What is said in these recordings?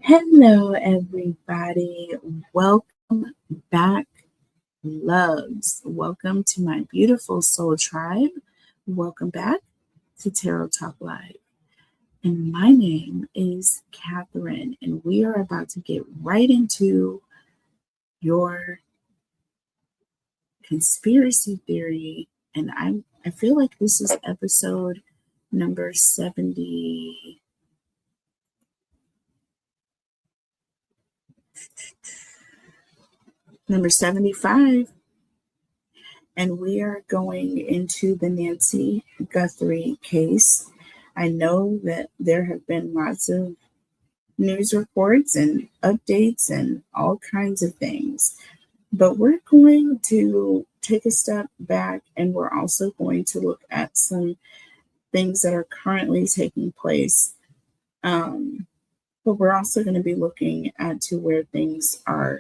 Hello, everybody. Welcome back, loves. Welcome to my beautiful soul tribe. Welcome back to Tarot Talk Live. And my name is Catherine, and we are about to get right into your conspiracy theory. And I feel like this is episode number 70. Number 75. And we are going into the Nancy Guthrie case. I know that there have been lots of news reports and updates and all kinds of things, but we're going to take a step back, and we're also going to look at some things that are currently taking place. But we're also going to be looking at to where things are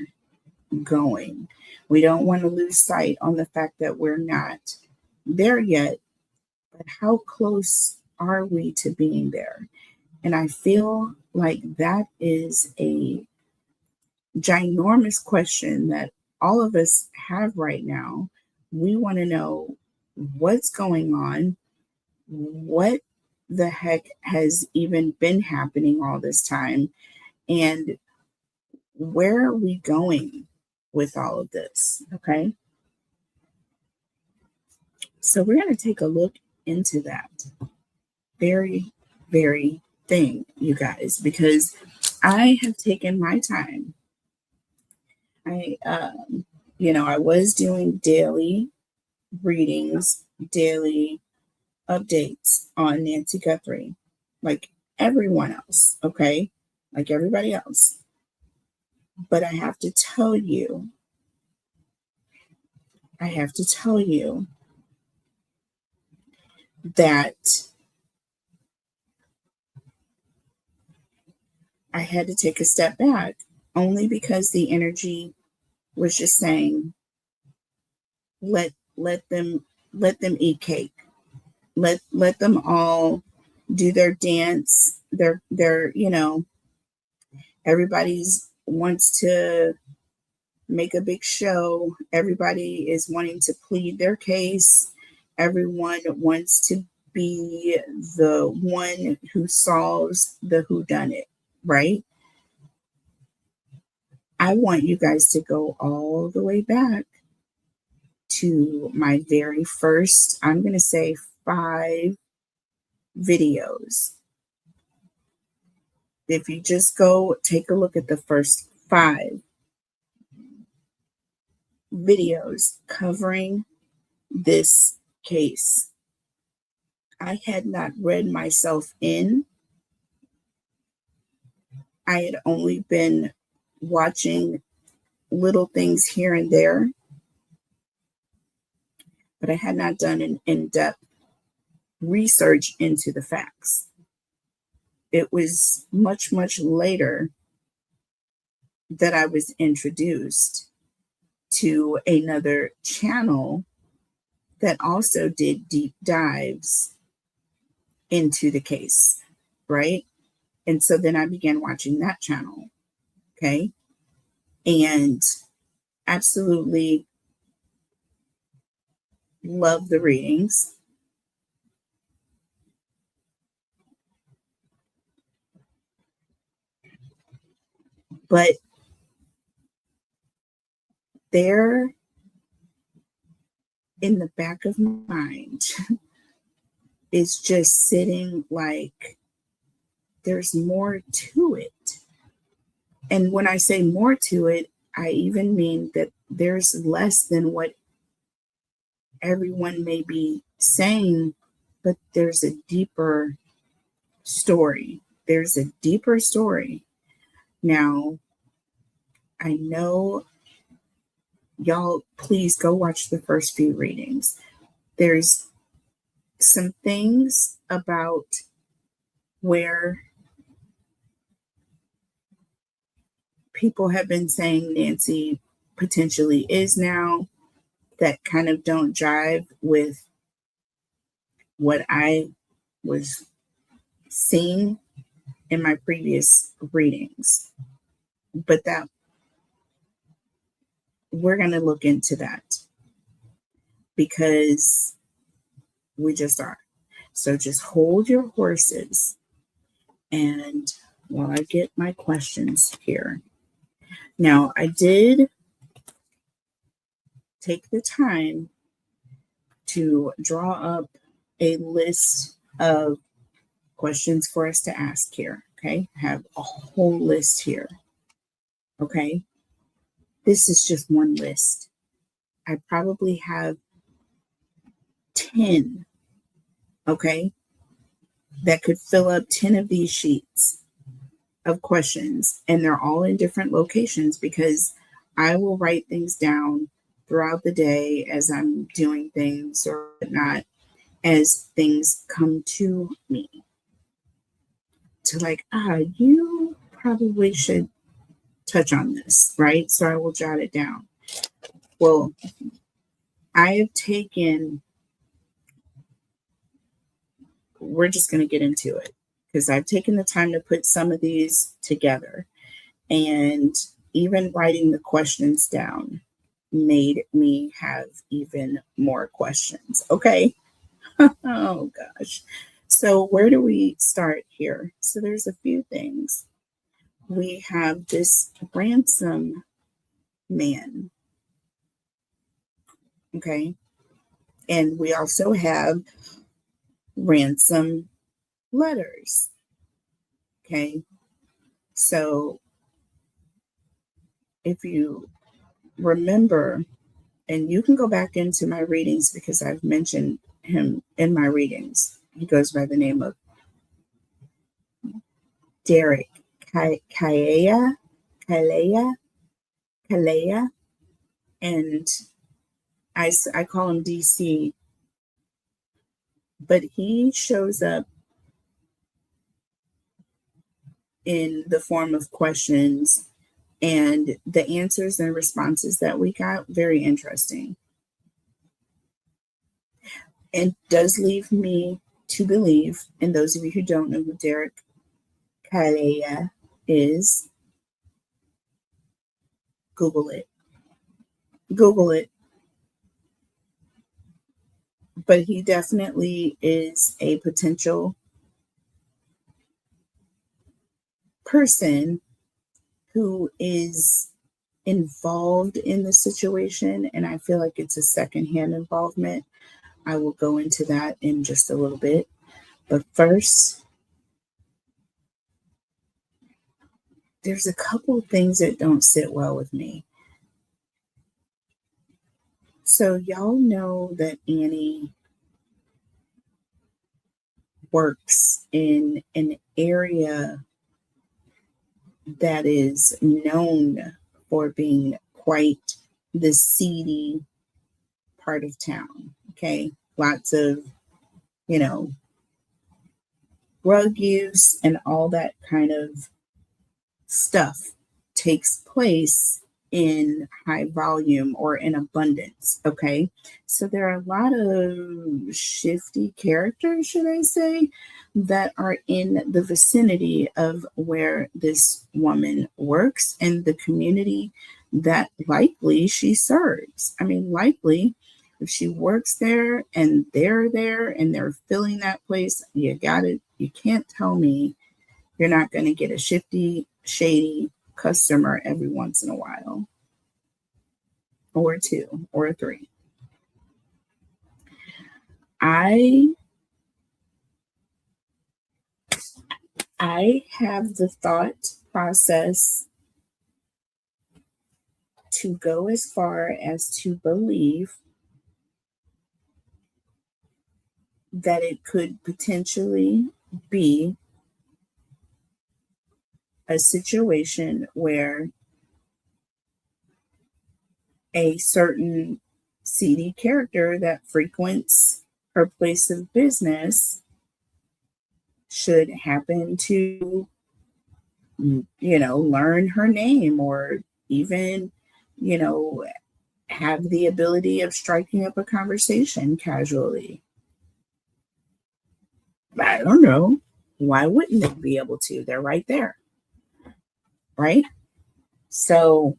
going. We don't want to lose sight on the fact that we're not there yet, but how close are we to being there? And I feel like that is a ginormous question that all of us have right now. We want to know what's going on, what the heck has even been happening all this time, and where are we going with all of this? Okay. So we're going to take a look into that very, very thing, you guys, because I have taken my time. I was doing daily readings, daily updates on Nancy Guthrie, like everyone else, okay? Like everybody else. But I have to tell you that I had to take a step back, only because the energy was just saying, let them eat cake. Let them all do their dance. They're everybody's wants to make a big show. Everybody is wanting to plead their case. Everyone wants to be the one who solves the whodunit, right? I want you guys to go all the way back to my very first, I'm going to say 5 videos. If you just go take a look at the first 5 videos covering this case, I had not read myself in. I had only been watching little things here and there, but I had not done an in-depth research into the facts. It was much, much later that I was introduced to another channel that also did deep dives into the case, right? And so then I began watching that channel, okay? And absolutely love the readings. But there in the back of my mind is just sitting like, there's more to it. And when I say more to it, I even mean that there's less than what everyone may be saying, but there's a deeper story. There's a deeper story. Now, I know y'all, please go watch the first few readings. There's some things about where people have been saying Nancy potentially is now that kind of don't jive with what I was seeing in my previous readings, but that we're going to look into that because we just are. So just hold your horses, and while I get my questions here. Now, I did take the time to draw up a list of questions for us to ask here. Okay, I have a whole list here. Okay, this is just one list. I probably have 10, okay, that could fill up 10 of these sheets of questions, and they're all in different locations because I will write things down throughout the day as I'm doing things or whatnot, as things come to me. To like, you probably should touch on this, right? So I will jot it down. Well, I have taken, we're just going to get into it because I've taken the time to put some of these together, and even writing the questions down made me have even more questions. Okay. Oh gosh. So where do we start here? So there's a few things. We have this ransom man. Okay. And we also have ransom letters. Okay. So if you remember, and you can go back into my readings because I've mentioned him in my readings. He goes by the name of Derek Kalea, and I call him DC, but he shows up in the form of questions, and the answers and responses that we got, very interesting. And does leave me to believe, and those of you who don't know who Derek Kalea is, Google it. Google it. But he definitely is a potential person who is involved in the situation, and I feel like it's a secondhand involvement. I will go into that in just a little bit. But first, there's a couple of things that don't sit well with me. So y'all know that Annie works in an area that is known for being quite the seedy part of town. Okay. Lots of, drug use and all that kind of stuff takes place in high volume or in abundance. Okay. So there are a lot of shifty characters, should I say, that are in the vicinity of where this woman works and the community that likely she serves. I mean, likely if she works there and they're filling that place, you can't tell me you're not going to get a shady customer every once in a while, or two, or three. I have the thought process to go as far as to believe that it could potentially be a situation where a certain seedy character that frequents her place of business should happen to, learn her name, or even, have the ability of striking up a conversation casually. I don't know. Why wouldn't they be able to? They're right there, right? So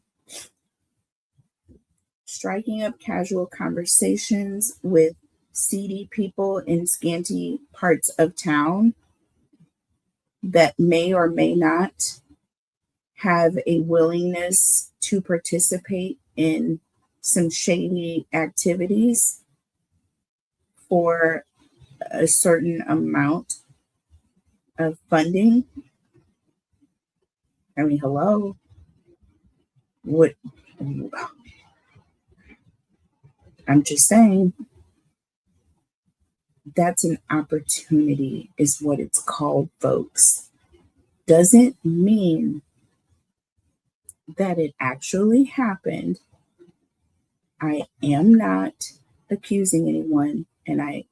striking up casual conversations with seedy people in scanty parts of town that may or may not have a willingness to participate in some shady activities for a certain amount of funding. I mean, hello. What? I'm just saying, that's an opportunity, is what it's called, folks. Doesn't mean that it actually happened. I am not accusing anyone, and I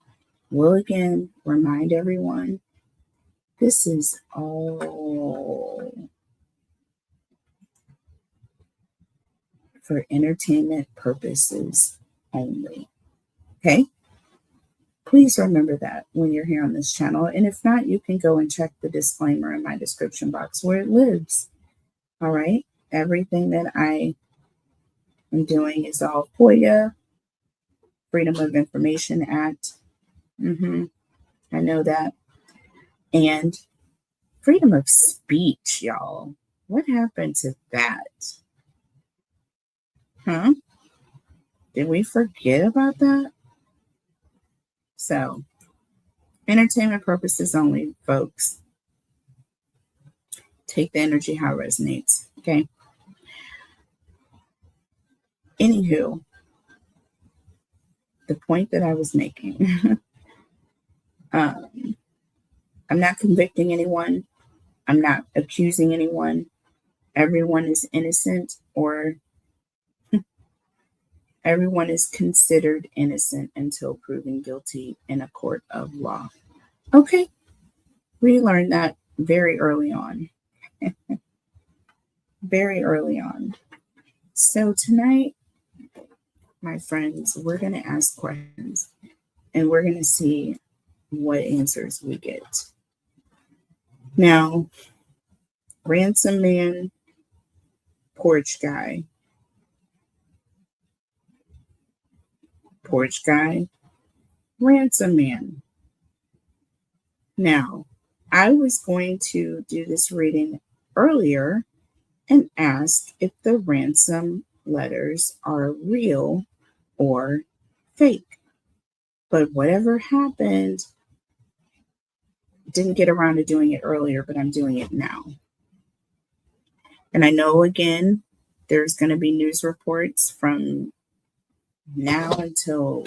will again remind everyone, this is all for entertainment purposes only. Okay? Please remember that when you're here on this channel. And if not, you can go and check the disclaimer in my description box where it lives. All right? Everything that I am doing is all FOIA, Freedom of Information Act. I know that. And freedom of speech, y'all. What happened to that? Huh? Did we forget about that? So, entertainment purposes only, folks. Take the energy how it resonates, okay? Anywho, the point that I was making, I'm not convicting anyone. I'm not accusing anyone. Everyone is innocent, or everyone is considered innocent until proven guilty in a court of law. Okay, we learned that very early on. Very early on. So tonight, my friends, we're going to ask questions and we're going to see what answers we get. Now, Ransom Man, Porch Guy, Ransom Man. Now, I was going to do this reading earlier and ask if the ransom letters are real or fake. But whatever happened, didn't get around to doing it earlier, but I'm doing it now. And I know, again, there's going to be news reports from now until,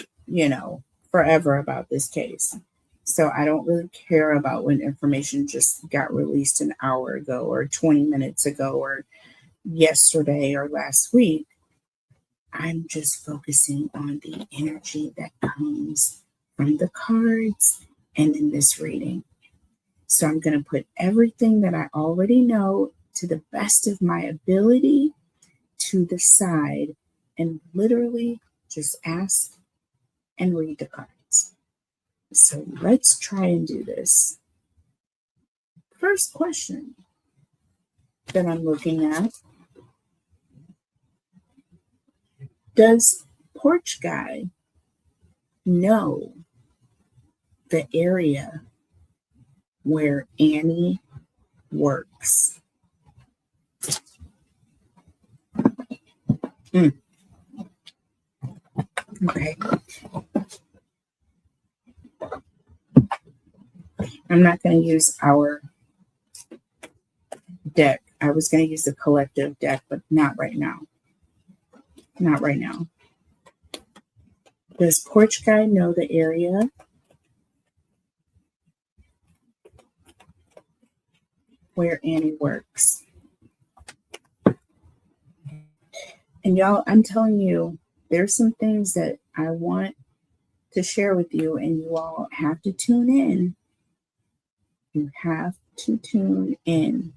forever about this case. So I don't really care about when information just got released an hour ago or 20 minutes ago or yesterday or last week. I'm just focusing on the energy that comes from the cards and in this reading. So I'm going to put everything that I already know to the best of my ability to the side and literally just ask and read the cards. So let's try and do this. First question that I'm looking at: does Porch Guy know the area where Annie works? Okay. I'm not going to use our deck. I was going to use the collective deck, but not right now. Not right now. Does Porch Guy know the area where Annie works? And y'all, I'm telling you, there's some things that I want to share with you, and you all have to tune in. You have to tune in.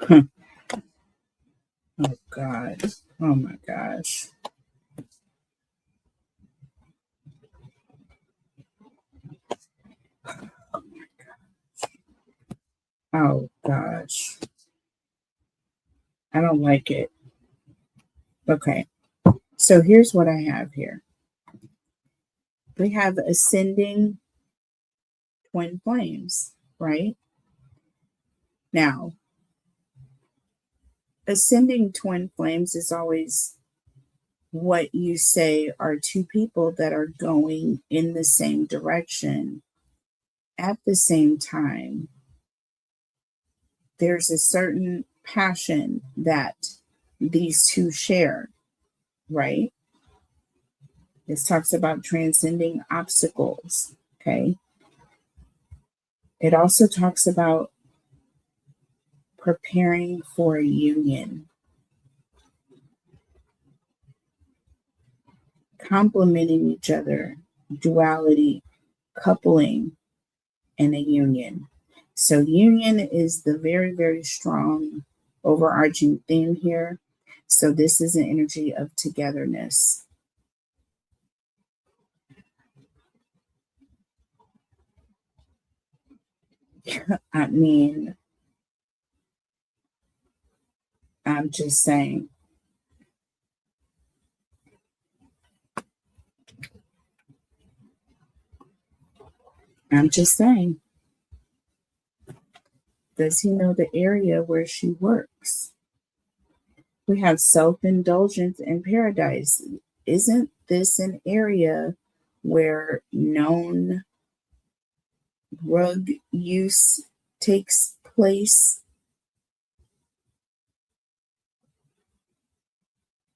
Oh, God. Oh, my gosh. Oh, gosh. I don't like it. Okay. So here's what I have here. We have ascending twin flames, right? Now, ascending twin flames is always what you say are two people that are going in the same direction at the same time. There's a certain passion that these two share, right? This talks about transcending obstacles, okay? It also talks about preparing for a union, complementing each other, duality, coupling, and a union. So, union is the very, very strong overarching theme here. So, this is an energy of togetherness. I mean, I'm just saying. I'm just saying. Does he know the area where she works? We have self indulgence in paradise. Isn't this an area where known drug use takes place?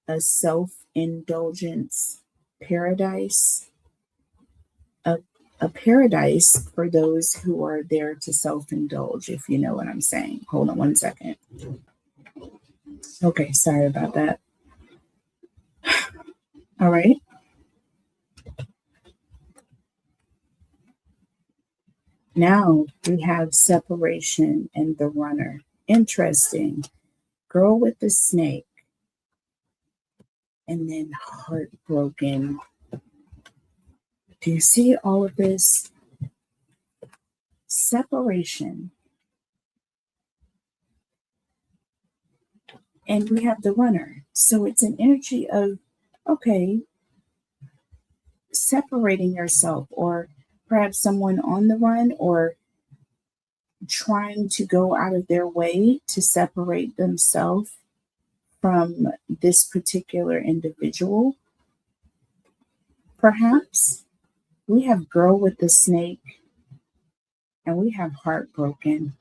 A self indulgence paradise? A paradise for those who are there to self indulge, if you know what I'm saying. Hold on one second. Okay, sorry about that. All right. Now we have separation and the runner. Interesting. Girl with the snake. And then heartbroken. Do you see all of this? Separation. And we have the runner. So it's an energy of, okay, separating yourself, or perhaps someone on the run, or trying to go out of their way to separate themselves from this particular individual. Perhaps we have girl with the snake and we have heartbroken.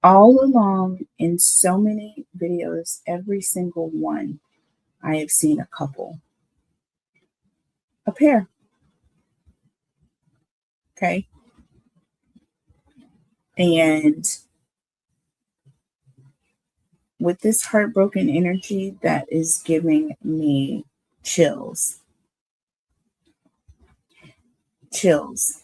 All along in so many videos, every single one, I have seen a couple, a pair. Okay. And with this heartbroken energy, that is giving me chills. Chills.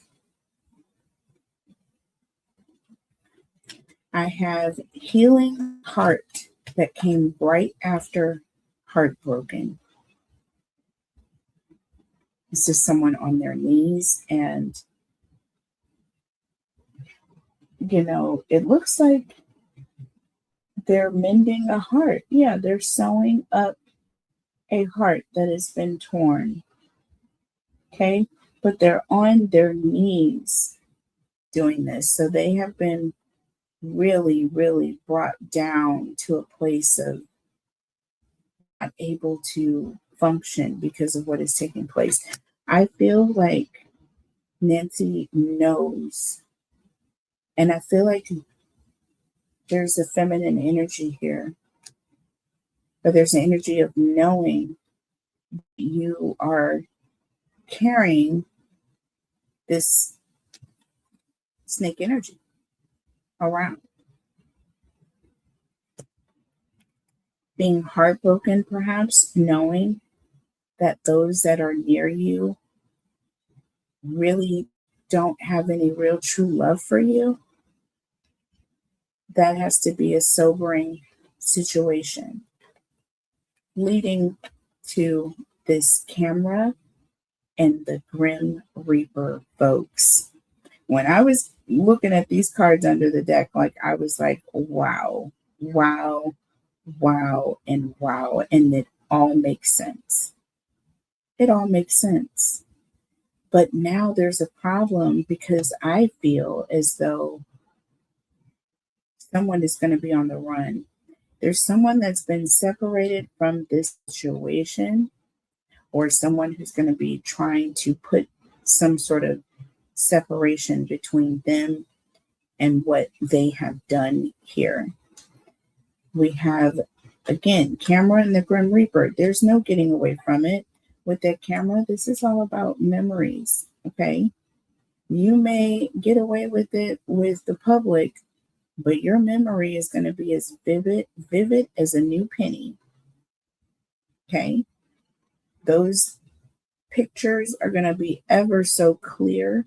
I have healing heart that came right after heartbroken. This is someone on their knees, and it looks like they're mending a heart. Yeah, they're sewing up a heart that has been torn. Okay, but they're on their knees doing this. So they have been really, really brought down to a place of not able to function because of what is taking place. I feel like Nancy knows, and I feel like there's a feminine energy here, but there's an energy of knowing you are carrying this snake energy around. Being heartbroken, perhaps, knowing that those that are near you really don't have any real true love for you, that has to be a sobering situation, leading to this camera and the Grim Reaper folks. When I was looking at these cards under the deck, like I was like, wow, wow, wow, and wow. And it all makes sense. It all makes sense. But now there's a problem because I feel as though someone is going to be on the run. There's someone that's been separated from this situation, or someone who's going to be trying to put some sort of separation between them and what they have done here. We have, again, camera and the Grim Reaper. There's no getting away from it. With that camera, this is all about memories, okay? You may get away with it with the public, but your memory is going to be as vivid as a new penny, okay? Those pictures are going to be ever so clear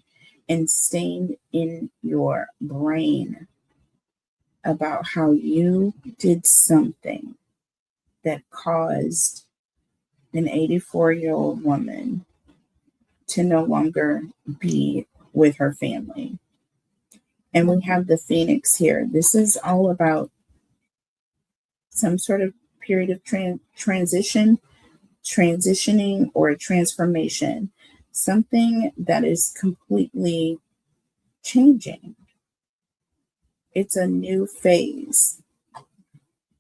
and stained in your brain about how you did something that caused an 84-year-old woman to no longer be with her family. And we have the Phoenix here. This is all about some sort of period of transitioning or transformation, something that is completely changing. It's a new phase.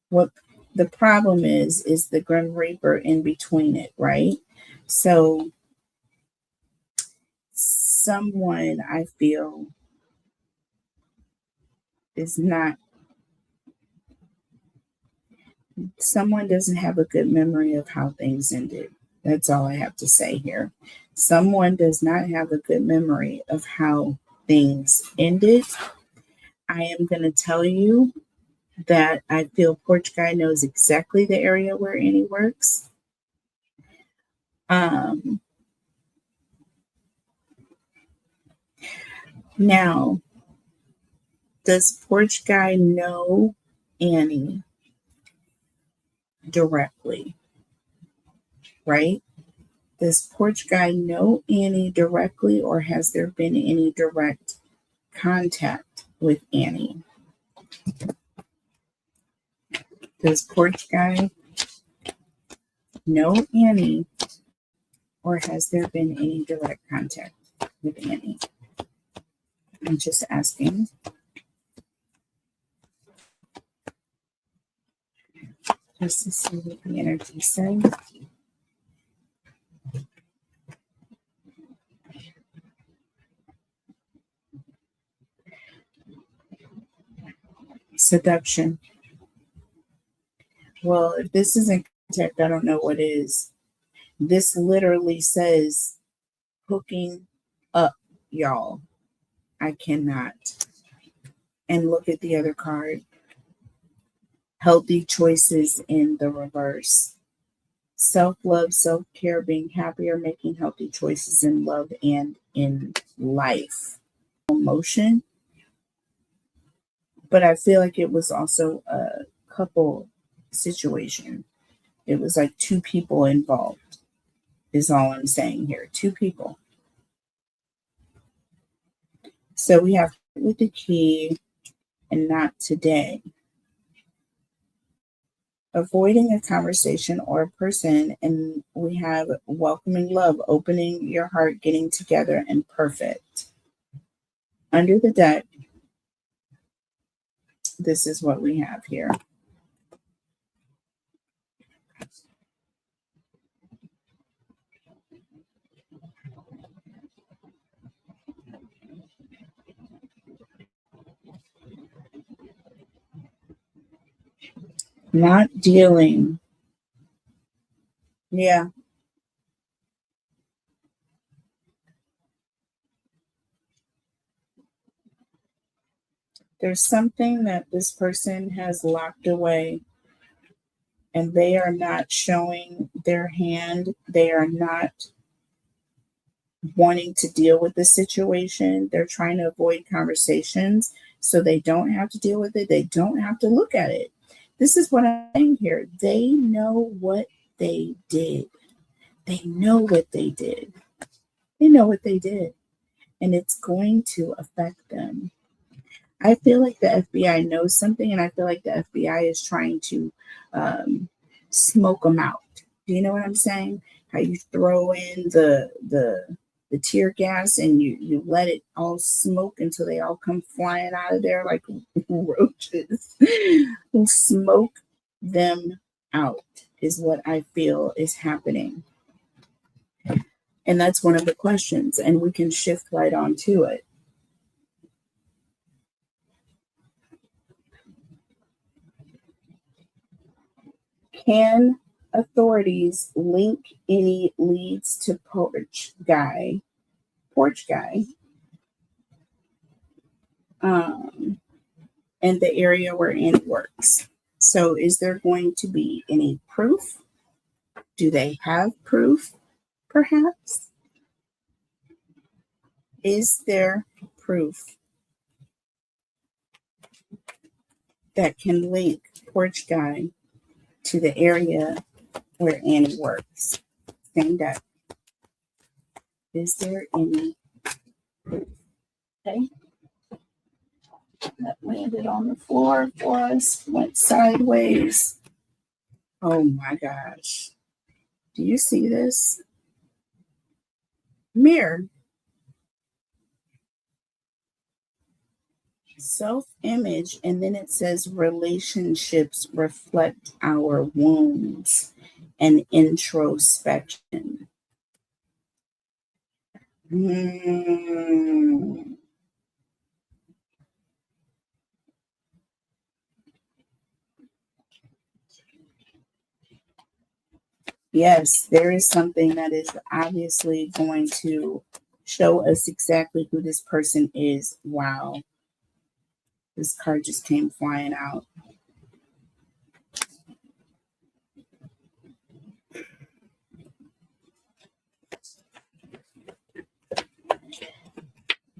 What the problem is the Grim Reaper in between it, right? So someone, I feel, someone doesn't have a good memory of how things ended. That's all I have to say here. Someone does not have a good memory of how things ended. I am going to tell you that I feel Porch Guy knows exactly the area where Annie works. Now, does Porch Guy know Annie directly? Right? Does Porch Guy know Annie directly, or has there been any direct contact with Annie? Does Porch Guy know Annie, or has there been any direct contact with Annie? I'm just asking. Just to see what the energy says. Seduction. Well, if this isn't contact, I don't know what is. This literally says hooking up, y'all. I cannot. And look at the other card. Healthy choices in the reverse. Self-love, self-care, being happier, making healthy choices in love and in life. Emotion. But I feel like it was also a couple situation. It was like two people involved, is all I'm saying here. Two people. So we have with the key and not today. Avoiding a conversation or a person, and we have welcoming love, opening your heart, getting together, and perfect. Under the deck, this is what we have here. Not dealing. Yeah. There's something that this person has locked away, and they are not showing their hand. They are not wanting to deal with the situation. They're trying to avoid conversations so they don't have to deal with it. They don't have to look at it. This is what I'm saying here. They know what they did. They know what they did. They know what they did. And it's going to affect them. I feel like the FBI knows something, and I feel like the FBI is trying to smoke them out. Do you know what I'm saying? How you throw in the tear gas and you let it all smoke until they all come flying out of there like roaches. We'll smoke them out is what I feel is happening. And that's one of the questions, and we can shift right on to it. Can authorities link any leads to porch guy, in the area where Annie works? So is there going to be any proof? Do they have proof, perhaps? Is there proof that can link porch guy to the area where Annie works? Stand up. Is there any proof? Okay. That landed on the floor for us, went sideways. Oh my gosh. Do you see this? Mirror. Self-image, and then it says relationships reflect our wounds and introspection. Yes, there is something that is obviously going to show us exactly who this person is. Wow. This card just came flying out.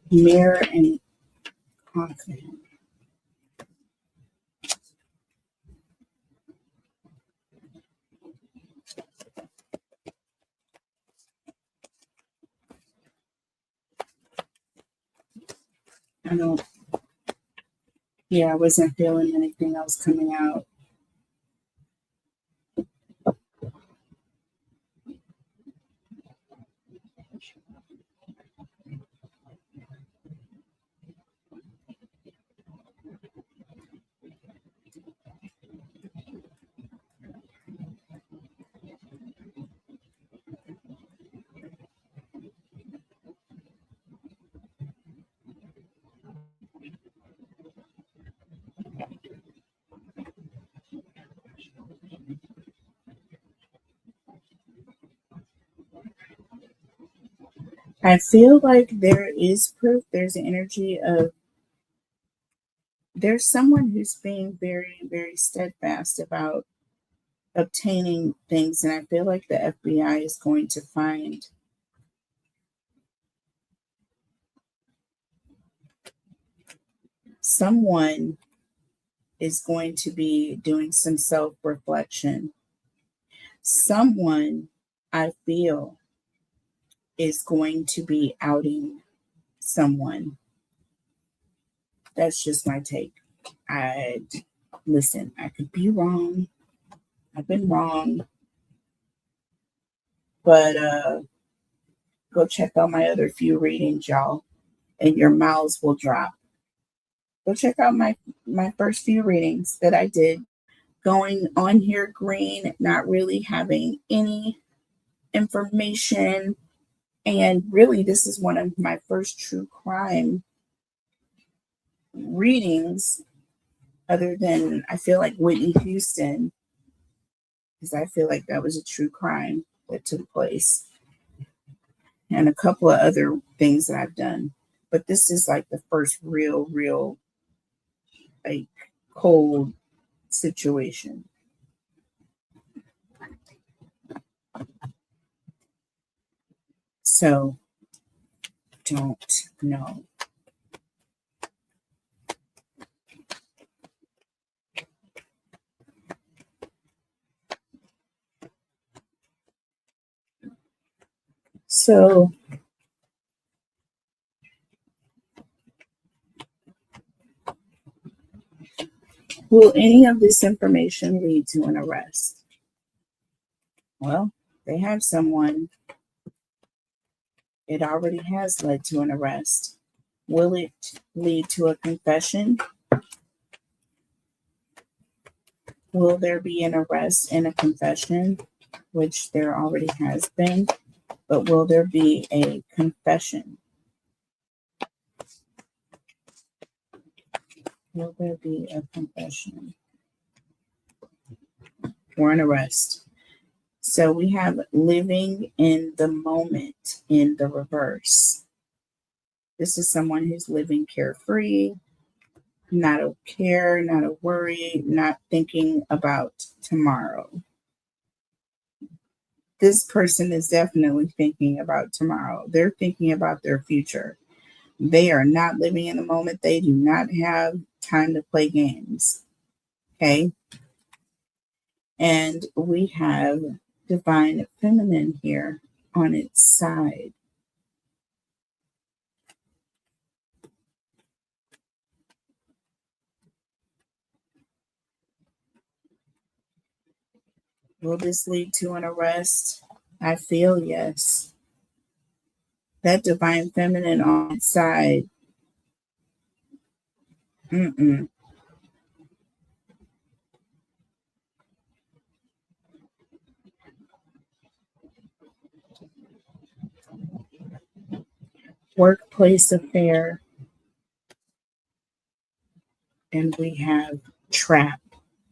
Mirror and confidence. I wasn't feeling anything else coming out. I feel like there is proof. There's an energy of there's someone who's being very, very steadfast about obtaining things. And I feel like the FBI is going to find someone is going to be doing some self-reflection. Someone, I feel, is going to be outing someone. That's just my take. Listen, I could be wrong. I've been wrong. But go check out my other few readings, y'all, and your mouths will drop. Go check out my first few readings that I did. Going on here green, not really having any information. And really, this is one of my first true crime readings, other than I feel like Whitney Houston, because I feel like that was a true crime that took place. And a couple of other things that I've done. But this is like the first real, like, cold situation. So don't know. So will any of this information lead to an arrest? Well, they have someone. It already has led to an arrest. Will it lead to a confession? Will there be an arrest and a confession, which there already has been, but will there be a confession? Will there be a confession or an arrest? So we have living in the moment in the reverse. This is someone who's living carefree, not a care, not a worry, not thinking about tomorrow. This person is definitely thinking about tomorrow. They're thinking about their future. They are not living in the moment. They do not have time to play games. Okay. And we have divine feminine here on its side. Will this lead to an arrest? I feel yes. That divine feminine on its side. Workplace affair. And we have trap.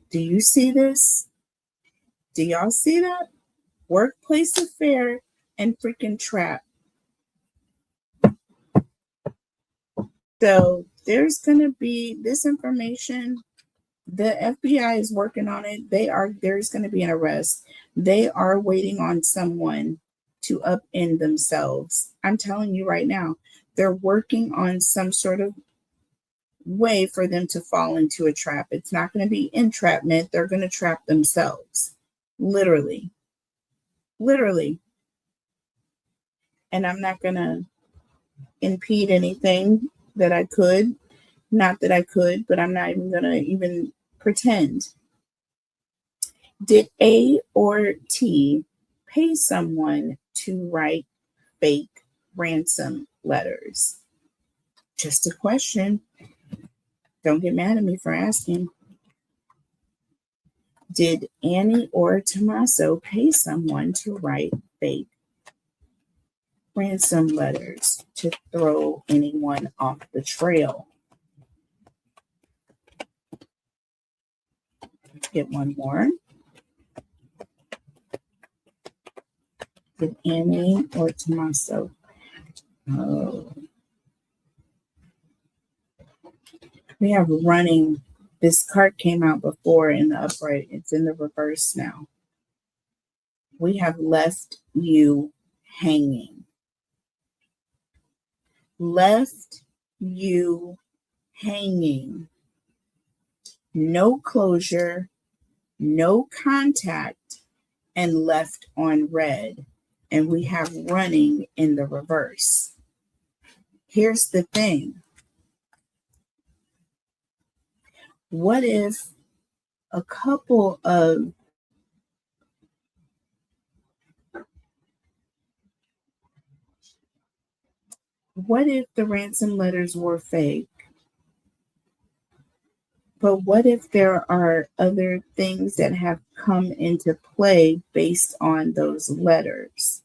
Do you see this? Do y'all see that? Workplace affair and freaking trap. So there's going to be this information. The FBI is working on it. There's going to be an arrest. They are waiting on someone to upend themselves. I'm telling you right now, they're working on some sort of way for them to fall into a trap. It's not going to be entrapment. They're going to trap themselves. Literally. And I'm not going to impede anything that I could. Not that I could, but I'm not even going to even pretend. Did A or T pay someone to write fake ransom letters? Just a question. Don't get mad at me for asking. Did Annie or Tommaso pay someone to write fake ransom letters to throw anyone off the trail? Let's get one more. Did Annie or Tommaso? Oh. We have running. This card came out before in the upright. It's in the reverse now. We have left you hanging. Left you hanging. No closure, no contact, and left on red. And we have running in the reverse. Here's the thing. What if a couple of what if the ransom letters were fake? But what if there are other things that have come into play based on those letters?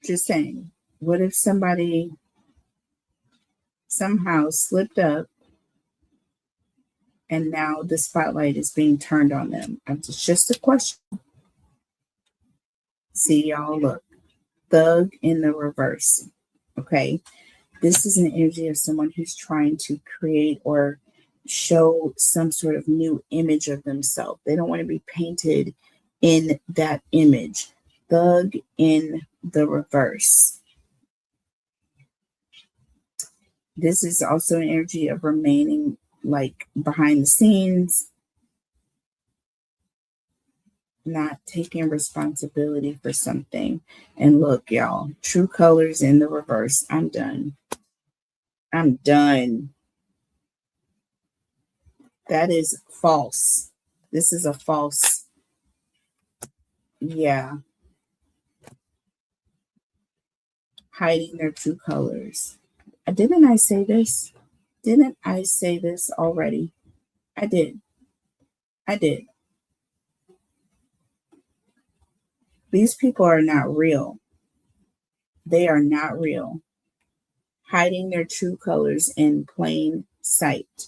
Just saying. What if somebody somehow slipped up and now the spotlight is being turned on them? It's just a question. See, y'all, look. Thug in the reverse. Okay. This is an energy of someone who's trying to create or show some sort of new image of themselves. They don't want to be painted in that image. Thug in the reverse. This is also an energy of remaining like behind the scenes, not taking responsibility for something. And look, y'all, true colors in the reverse. I'm done. I'm done. That is false. This is a false. Yeah. Hiding their true colors. Didn't I say this? Didn't I say this already? I did. I did. These people are not real. They are not real. Hiding their true colors in plain sight.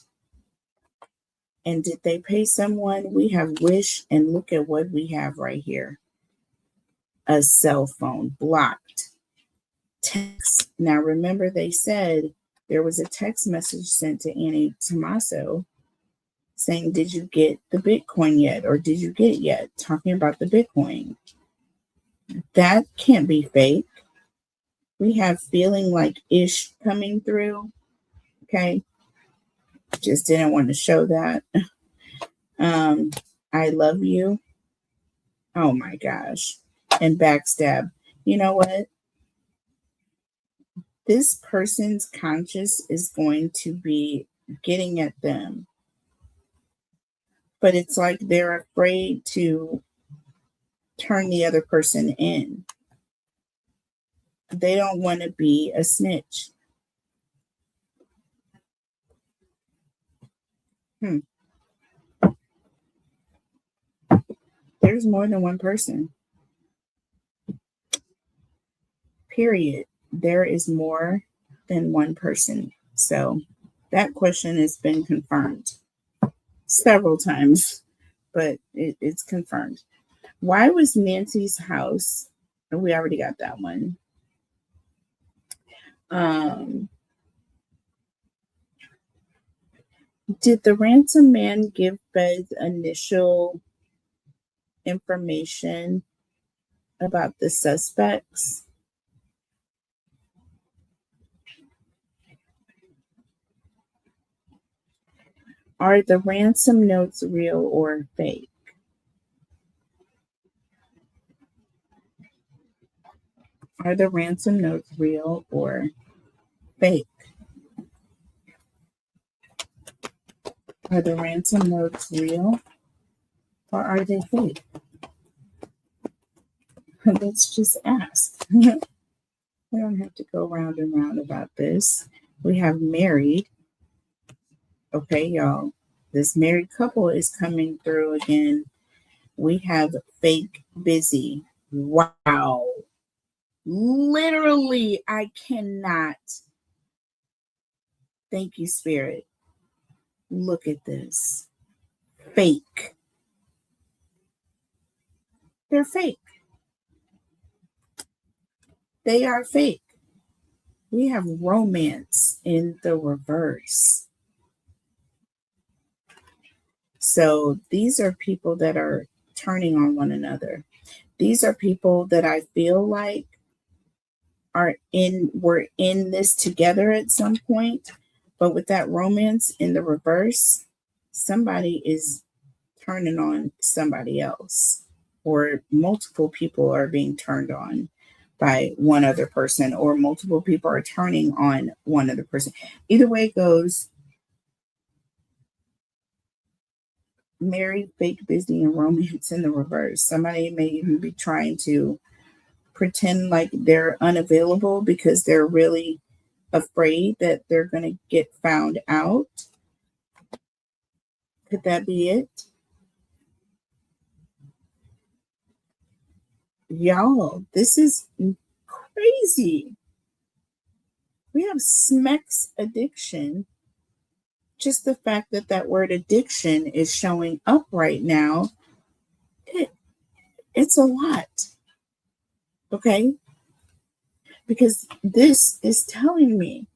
And did they pay someone? We have Wish, and look at what we have right here. A cell phone, blocked. Text. Now remember they said there was a text message sent to Annie Tommaso saying, did you get the Bitcoin yet? Or did you get it yet? Talking about the Bitcoin. That can't be fake. We have feeling like ish coming through. Okay. Just didn't want to show that. I love you. Oh my gosh. And backstab. You know what? This person's conscience is going to be getting at them. But it's like they're afraid to turn the other person in. They don't want to be a snitch. There's more than one person. Period. There is more than one person. So that question has been confirmed several times, but it's confirmed. Why was Nancy's house? We already got that one. Did the ransom man give BFF'S initial information about the suspects? Are the ransom notes real or fake? Are the ransom notes real or fake? Are the ransom notes real or are they fake? Let's just ask. We don't have to go round and round about this. We have married. Okay, y'all. This married couple is coming through again. We have fake busy. Wow. Literally, I cannot. Thank you, Spirit. Look at this. Fake. They're fake. They are fake. We have romance in the reverse. So these are people that are turning on one another. These are people that I feel like we're in this together at some point, but with that romance in the reverse, somebody is turning on somebody else, or multiple people are being turned on by one other person, or multiple people are turning on one other person. Either way it goes, married, fake, busy, and romance in the reverse. Somebody may even be trying to pretend like they're unavailable because they're really afraid that they're going to get found out. Could that be it? Y'all, this is crazy. We have Smex addiction. Just the fact that that word addiction is showing up right now, it's a lot. Okay? Because this is telling me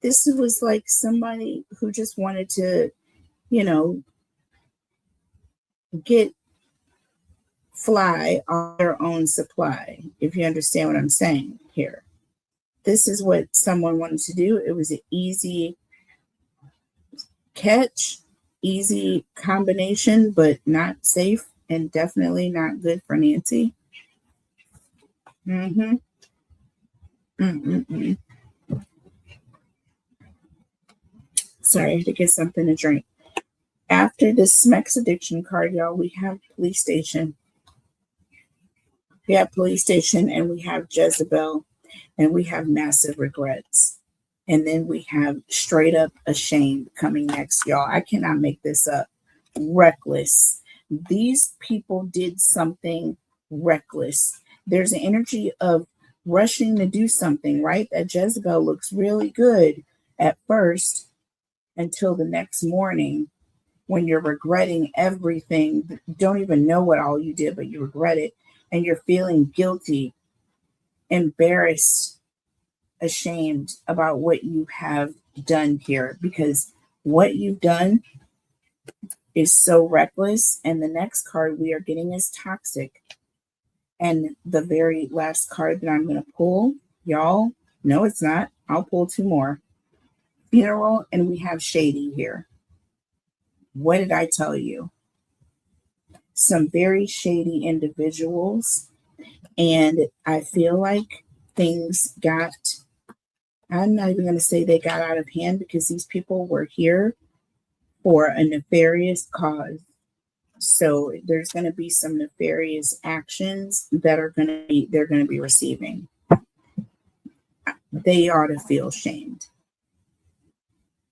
this was like somebody who just wanted to, get fly on their own supply, if you understand what I'm saying here. This is what someone wanted to do. It was an easy catch, easy combination, but not safe and definitely not good for Nancy. Mm-hmm. Mm-mm-mm. Sorry, I had to get something to drink. After this Smex addiction card, y'all, we have police station. We have police station, and we have Jezebel, and we have massive regrets. And then we have straight up ashamed coming next, y'all. I cannot make this up. Reckless. These people did something reckless. There's an energy of rushing to do something, right? That Jezebel looks really good at first until the next morning when you're regretting everything. You don't even know what all you did, but you regret it. And you're feeling guilty, embarrassed, ashamed about what you have done here, because what you've done is so reckless. And the next card we are getting is toxic. And the very last card that I'm going to pull, y'all, no, it's not. I'll pull two more. Funeral, and we have shady here. What did I tell you? Some very shady individuals. And I feel like things got, I'm not even going to say they got out of hand, because these people were here for a nefarious cause. So there's going to be some nefarious actions that they're going to be receiving. They ought to feel shamed.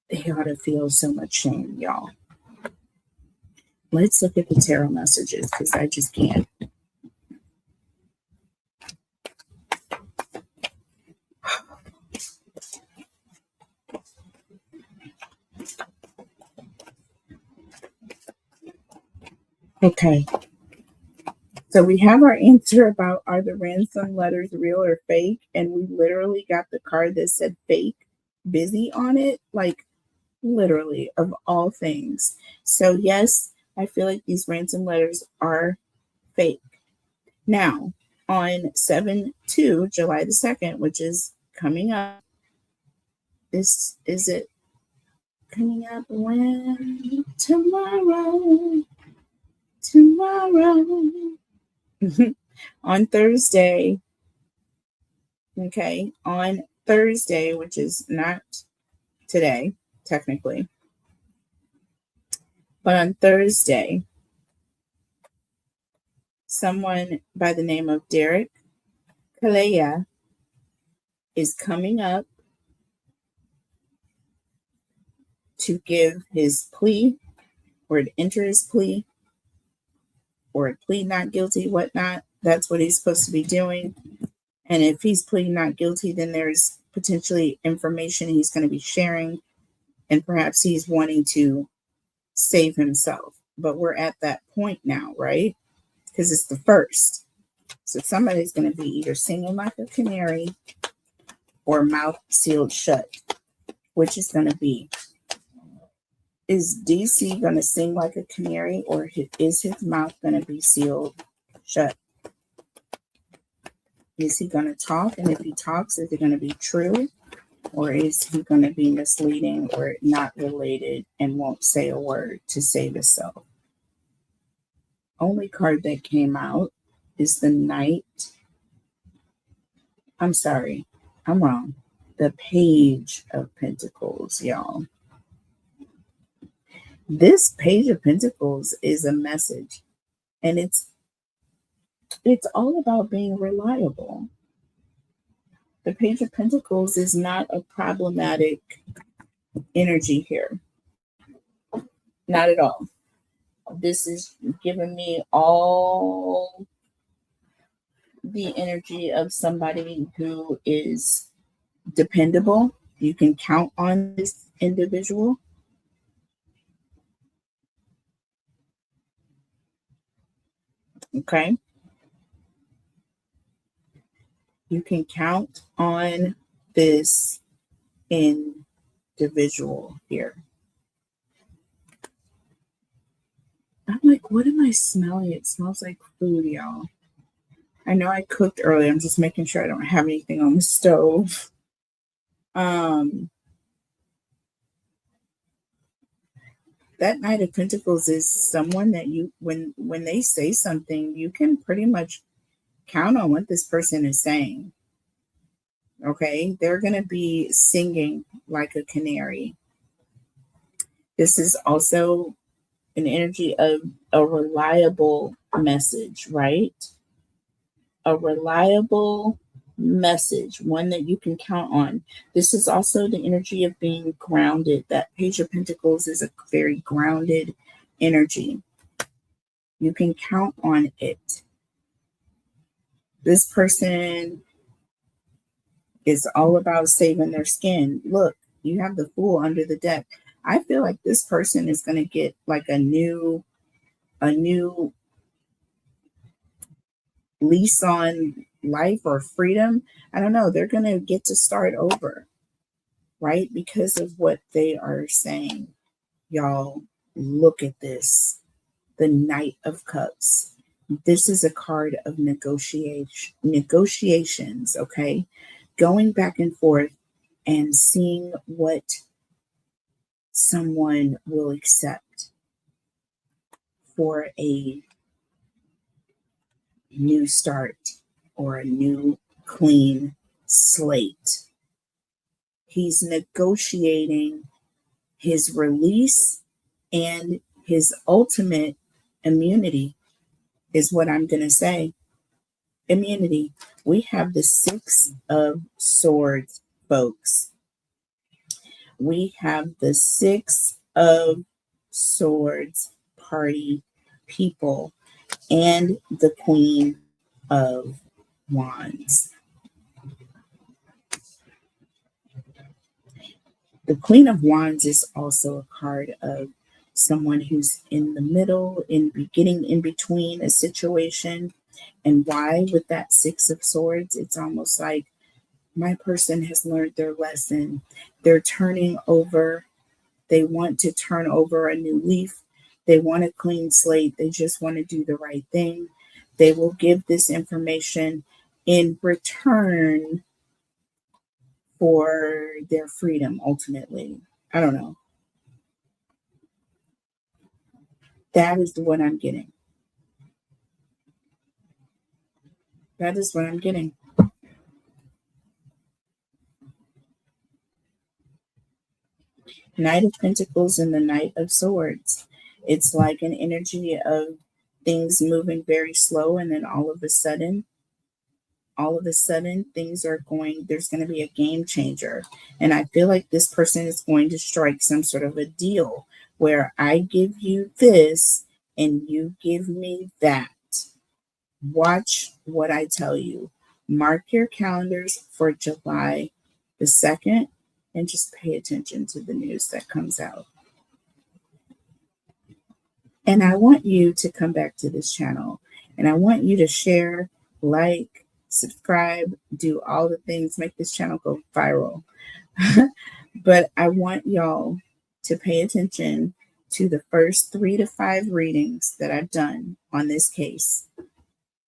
They ought to feel so much shame, y'all. Let's look at the tarot messages, because I just can't. Okay. So we have our answer about, are the ransom letters real or fake? And we literally got the card that said fake busy on it. Like, literally, of all things. So yes, I feel like these ransom letters are fake. Now, on 7/2, July the 2nd, which is coming up, is it coming up when? Tomorrow. On Thursday, okay, on Thursday, which is not today, technically, but on Thursday, someone by the name of Derek Kalea is coming up to give his plea, or to enter his plea, or plead not guilty, whatnot. That's what he's supposed to be doing. And if he's pleading not guilty, then there's potentially information he's going to be sharing, and perhaps he's wanting to save himself. But we're at that point now, right? Because it's the first. So somebody's going to be either singing like a canary or mouth sealed shut. Which is going to be? Is DC going to sing like a canary, or is his mouth going to be sealed shut? Is he going to talk? And if he talks, is it going to be true? Or is he going to be misleading or not related and won't say a word to save himself? Only card that came out is the Knight. I'm sorry, I'm wrong. The Page of Pentacles, y'all. This Page of Pentacles is a message, and it's all about being reliable. The Page of Pentacles is not a problematic energy here. Not at all. This is giving me all the energy of somebody who is dependable. You can count on this individual. Okay. You can count on this individual here. I'm like, what am I smelling? It smells like food, y'all. I know I cooked early. I'm just making sure I don't have anything on the stove. That Knight of Pentacles is someone that you, when they say something, you can pretty much count on what this person is saying. Okay, they're going to be singing like a canary. This is also an energy of a reliable message, right? A reliable message, one that you can count on. This is also the energy of being grounded. That Page of Pentacles is a very grounded energy. You can count on it. This person is all about saving their skin. Look, you have the Fool under the deck. I feel like this person is going to get like a new lease on life or freedom. I don't know. They're going to get to start over, right? Because of what they are saying. Y'all, look at this. The Knight of Cups. This is a card of negotiations, okay? Going back and forth and seeing what someone will accept for a new start or a new clean slate. He's negotiating his release and his ultimate immunity is what I'm going to say. Immunity. We have the Six of Swords, folks. We have the Six of Swords party people and the Queen of Wands. The Queen of Wands is also a card of someone who's in the middle, in beginning, in between a situation. And why with that Six of Swords, it's almost like my person has learned their lesson. They're turning over. They want to turn over a new leaf. They want a clean slate. They just want to do the right thing. They will give this information in return for their freedom, ultimately. I don't know. That is what I'm getting. That is what I'm getting. Knight of Pentacles and the Knight of Swords. It's like an energy of things moving very slow, and then all of a sudden things are there's going to be a game changer. And I feel like this person is going to strike some sort of a deal where I give you this and you give me that. Watch what I tell you. Mark your calendars for July the 2nd and just pay attention to the news that comes out. And I want you to come back to this channel, and I want you to share, like, subscribe, do all the things, make this channel go viral. But I want y'all to pay attention to the first 3 to 5 readings that I've done on this case.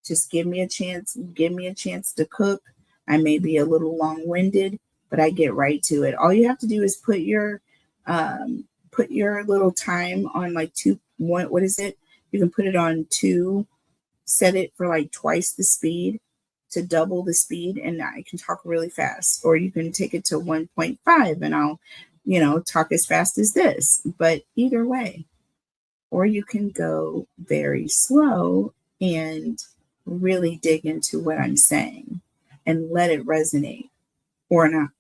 Just give me a chance to cook. I may be a little long-winded, but I get right to it. All you have to do is put your little time on like what is it? You can put it on 2, set it for like twice the speed to double the speed, and I can talk really fast. Or you can take it to 1.5 and I'll, talk as fast as this. But either way, or you can go very slow and really dig into what I'm saying and let it resonate or not.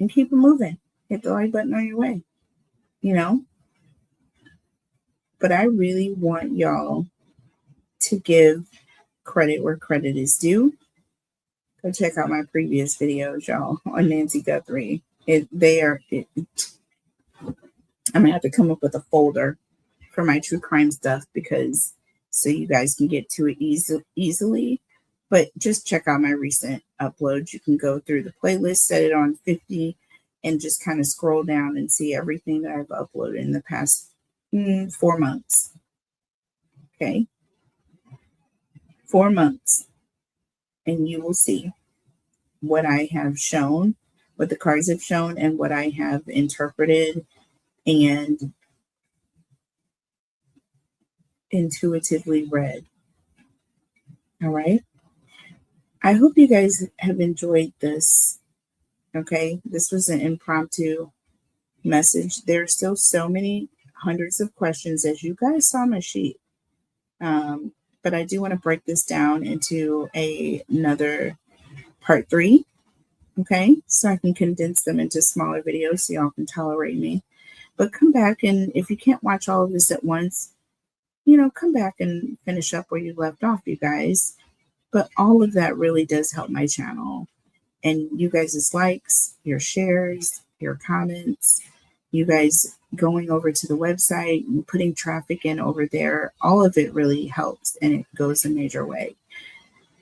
And keep it moving. Hit the like button on your way, But I really want y'all to give credit where credit is due. Go check out my previous videos, y'all, on Nancy Guthrie. I'm going to have to come up with a folder for my true crime stuff so you guys can get to it easily. But just check out my recent uploads. You can go through the playlist, set it on 50, and just kind of scroll down and see everything that I've uploaded in the past 4 months. Okay. 4 months, and you will see what I have shown, what the cards have shown, and what I have interpreted and intuitively read. All right. I hope you guys have enjoyed this. Okay. This was an impromptu message. There are still so many hundreds of questions, as you guys saw my sheet. But I do want to break this down into another part 3. Okay. So I can condense them into smaller videos so y'all can tolerate me. But come back, and if you can't watch all of this at once, come back and finish up where you left off, you guys. But all of that really does help my channel. And you guys' likes, your shares, your comments, you guys going over to the website and putting traffic in over there, all of it really helps, and it goes a major way.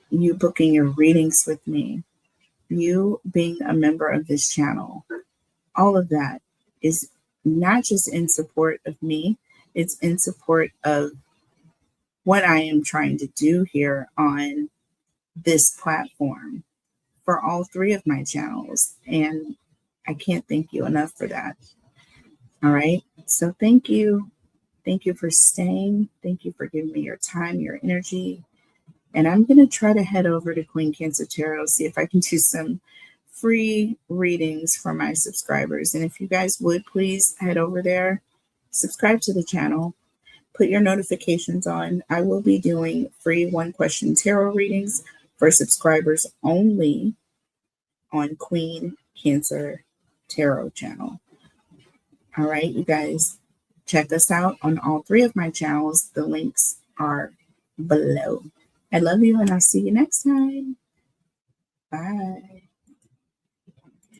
You booking your readings with me, you being a member of this channel, all of that is not just in support of me, it's in support of what I am trying to do here on this platform for all 3 of my channels. And I can't thank you enough for that. All right. So thank you. Thank you for staying. Thank you for giving me your time, your energy. And I'm going to try to head over to Queen Cancer Tarot, see if I can do some free readings for my subscribers. And if you guys would please head over there, subscribe to the channel, put your notifications on. I will be doing free 1-question tarot readings for subscribers only on Queen Cancer Tarot channel. All right, you guys, check us out on all 3 of my channels. The links are below. I love you, and I'll see you next time.